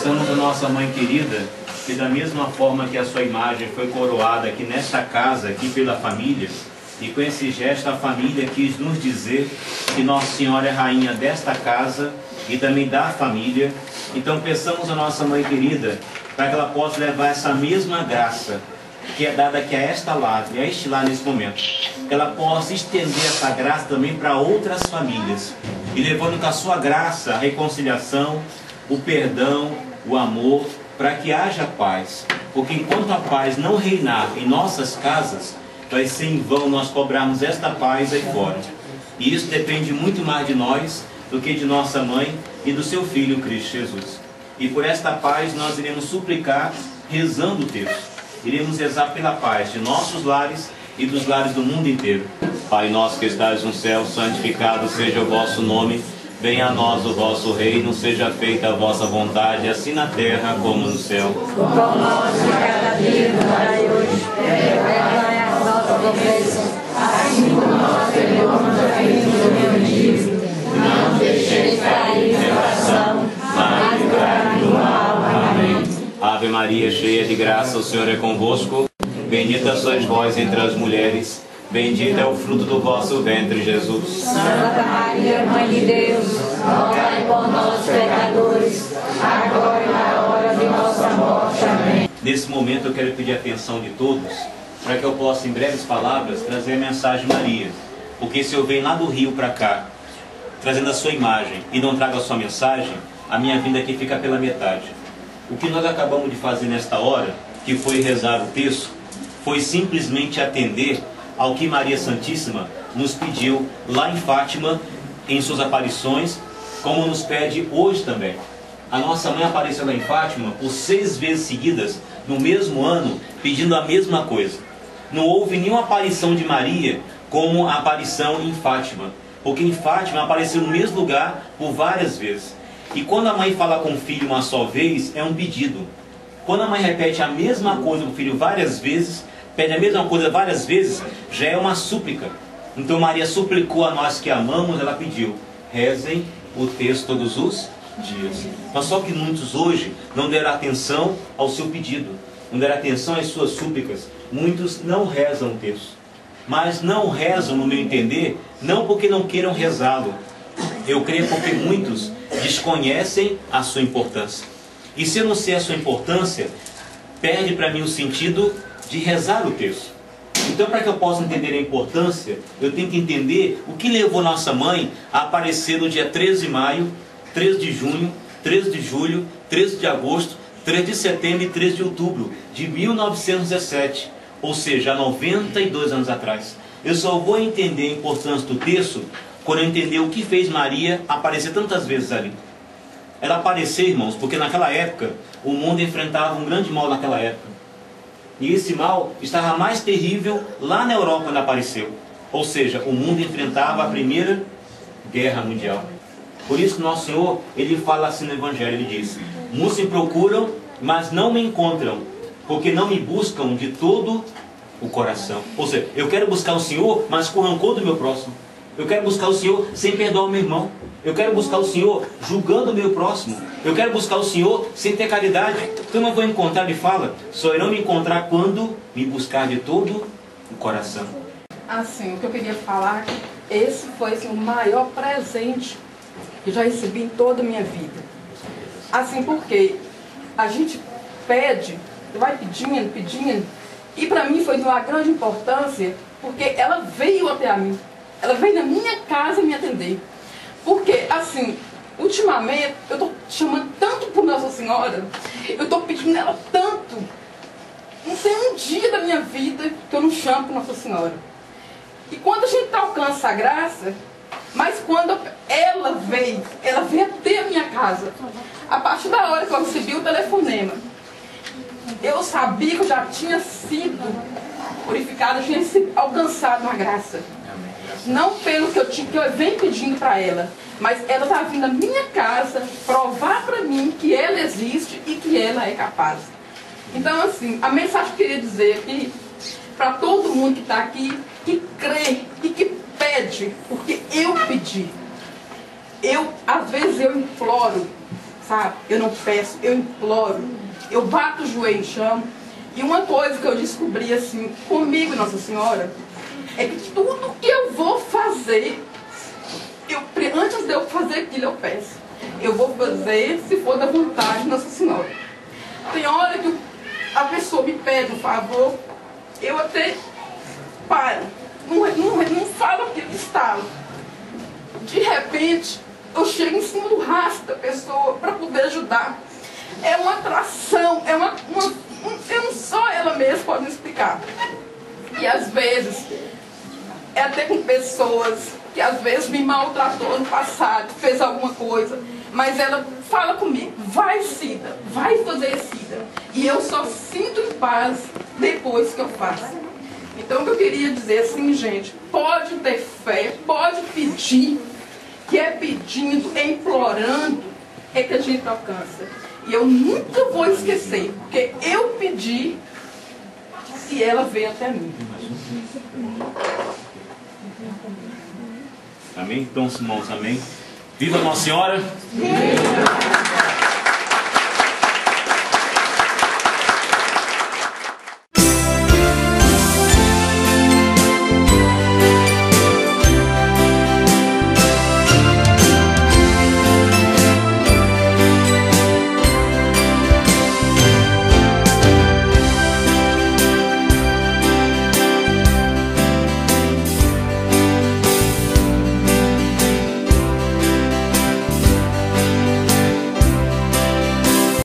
Peçamos a nossa Mãe querida, que da mesma forma que a sua imagem foi coroada aqui nesta casa, aqui pela família, e com esse gesto a família quis nos dizer que Nossa Senhora é rainha desta casa e também da família. Então peçamos a nossa Mãe querida para que ela possa levar essa mesma graça que é dada aqui a esta lar, e a este lar nesse momento, que ela possa estender essa graça também para outras famílias, e levando com a sua graça a reconciliação, o perdão, o amor, para que haja paz. Porque enquanto a paz não reinar em nossas casas, vai ser em vão nós cobrarmos esta paz aí fora. E isso depende muito mais de nós do que de nossa mãe e do seu Filho Cristo Jesus. E por esta paz nós iremos suplicar rezando o texto. Iremos rezar pela paz de nossos lares e dos lares do mundo inteiro. Pai nosso que estais no céu, santificado seja o vosso nome. Venha a nós o vosso reino, seja feita a vossa vontade, assim na terra como no céu. O pão nosso de cada dia nos dai hoje, perdoai as nossas ofensas, assim como nós perdoamos a quem nos ofende. Não deixeis cair em tentação, mas livrai-nos do mal. Amém. Ave Maria, cheia de graça, o Senhor é convosco. Bendita sois vós entre as mulheres, bendito é o fruto do vosso ventre, Jesus. Santa Maria, Mãe de Deus, rogai por nós, pecadores, agora e na hora de nossa morte. Amém. Nesse momento eu quero pedir a atenção de todos, para que eu possa, em breves palavras, trazer a mensagem de Maria. Porque se eu venho lá do Rio para cá, trazendo a sua imagem, e não trago a sua mensagem, a minha vinda aqui fica pela metade. O que nós acabamos de fazer nesta hora, que foi rezar o texto, foi simplesmente atender ao que Maria Santíssima nos pediu lá em Fátima, em suas aparições, como nos pede hoje também. A nossa mãe apareceu lá em Fátima por 6 vezes seguidas, no mesmo ano, pedindo a mesma coisa. Não houve nenhuma aparição de Maria como a aparição em Fátima, porque em Fátima apareceu no mesmo lugar por várias vezes. E quando a mãe fala com o filho uma só vez, é um pedido. Quando a mãe repete a mesma coisa com o filho várias vezes, pede a mesma coisa várias vezes, já é uma súplica. Então Maria suplicou a nós que amamos, ela pediu: rezem o texto todos os dias. Mas só que muitos hoje não deram atenção ao seu pedido, não deram atenção às suas súplicas. Muitos não rezam o texto. Mas não rezam, no meu entender, não porque não queiram rezá-lo. Eu creio porque muitos desconhecem a sua importância. E se eu não sei a sua importância, perde para mim o sentido de rezar o texto. Então, para que eu possa entender a importância, eu tenho que entender o que levou nossa mãe a aparecer no dia 13 de maio, 13 de junho, 13 de julho, 13 de agosto, 13 de setembro e 13 de outubro de 1917, ou seja, há 92 anos atrás. Eu só vou entender a importância do texto quando eu entender o que fez Maria aparecer tantas vezes ali. Ela apareceu, irmãos, porque naquela época o mundo enfrentava um grande mal naquela época. E esse mal estava mais terrível lá na Europa quando apareceu. Ou seja, o mundo enfrentava a Primeira Guerra Mundial. Por isso que Nosso Senhor, ele fala assim no Evangelho, ele diz: muitos me procuram, mas não me encontram, porque não me buscam de todo o coração. Ou seja, eu quero buscar o Senhor, mas com rancor do meu próximo. Eu quero buscar o Senhor sem perdoar o meu irmão. Eu quero buscar o Senhor julgando o meu próximo. Eu quero buscar o Senhor sem ter caridade. Então eu não vou encontrar, ele fala, só irão me encontrar quando me buscar de todo o coração. Assim, o que eu queria falar, esse foi assim, o maior presente que eu já recebi em toda a minha vida. Assim, porque a gente pede, vai pedindo, pedindo, e para mim foi de uma grande importância, porque ela veio até a mim. Ela veio na minha casa me atender. Porque, assim, ultimamente, eu estou chamando tanto por Nossa Senhora, eu estou pedindo ela tanto. Não tem um dia da minha vida que eu não chamo por Nossa Senhora. E quando a gente alcança a graça, mas quando ela veio até a minha casa, a partir da hora que eu recebi o telefonema, eu sabia que eu já tinha sido purificada, eu tinha alcançado uma graça. Não pelo que eu venho pedindo para ela, mas ela está vindo à minha casa provar para mim que ela existe e que ela é capaz. Então, assim, a mensagem que eu queria dizer aqui, para todo mundo que está aqui, que crê e que pede, porque eu pedi. Às vezes eu imploro, sabe? Eu não peço, eu imploro, eu bato o joelho no chão. E uma coisa que eu descobri assim, comigo, Nossa Senhora, é que tudo que eu vou fazer, antes de eu fazer aquilo, eu peço. Eu vou fazer se for da vontade de Nossa Senhora. Tem hora que a pessoa me pede um favor, eu até paro, não falo aquilo que estava. De repente, eu chego em cima do rastro da pessoa para poder ajudar. É uma atração, só ela mesma pode me explicar. E às vezes, é até com pessoas que às vezes me maltratou no passado, fez alguma coisa, mas ela fala comigo, vai Cida, vai fazer Cida. E eu só sinto em paz depois que eu faço. Então o que eu queria dizer assim, gente, pode ter fé, pode pedir, que é pedindo, é implorando, é que a gente alcança. E eu nunca vou esquecer, porque eu pedi e ela veio até mim. Amém? Então, irmãos, amém. Viva Nossa Senhora! Viva!